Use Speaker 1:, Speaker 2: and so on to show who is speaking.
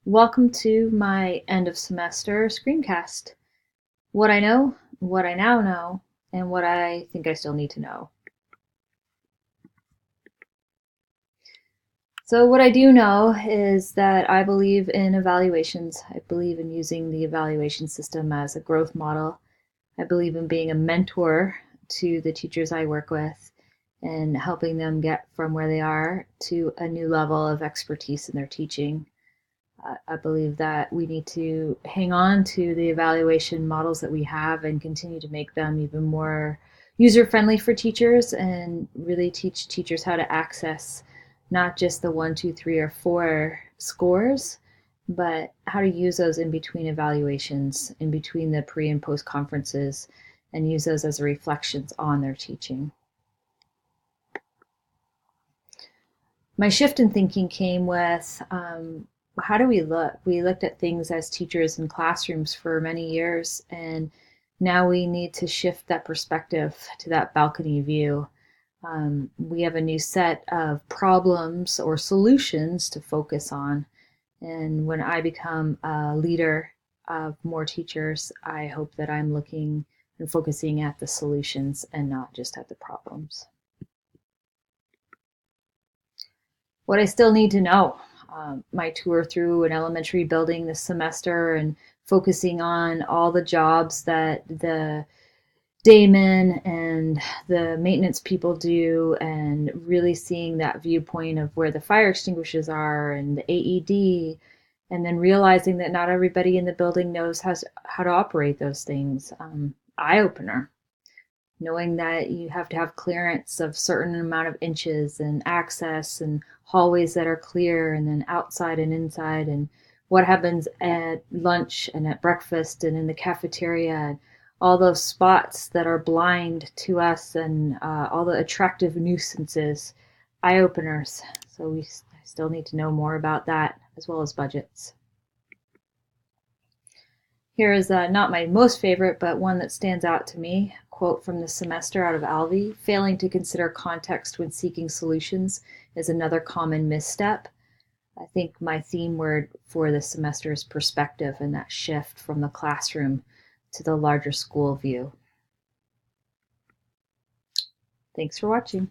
Speaker 1: Welcome to my end of semester screencast. What I know, what I now know, and what I think I still need to know. So, what I do know is that I believe in evaluations. I believe in using the evaluation system as a growth model. I believe in being a mentor to the teachers I work with and helping them get from where they are to a new level of expertise in their teaching. I believe that we need to hang on to the evaluation models that we have and continue to make them even more user friendly for teachers and really teach teachers how to access not just the 1, 2, 3, or 4 scores, but how to use those in between evaluations, in between the pre and post conferences, and use those as reflections on their teaching. My shift in thinking came with how do we look? We looked at things as teachers in classrooms for many years, and now we need to shift that perspective to that balcony view. We have a new set of problems or solutions to focus on. And when I become a leader of more teachers, I hope that I'm looking and focusing at the solutions and not just at the problems. What I still need to know. My tour through an elementary building this semester and focusing on all the jobs that the daymen and the maintenance people do, and really seeing that viewpoint of where the fire extinguishers are and the AED, and then realizing that not everybody in the building knows how to operate those things. Eye opener, knowing that you have to have clearance of certain amount of inches and access and hallways that are clear, and then outside and inside, and what happens at lunch and at breakfast and in the cafeteria, and all those spots that are blind to us, and all the attractive nuisances, eye openers. So we still need to know more about that, as well as budgets. Here is not my most favorite, but one that stands out to me. A quote from the semester out of Alvey: failing to consider context when seeking solutions is another common misstep. I think my theme word for this semester is perspective, and that shift from the classroom to the larger school view. Thanks for watching.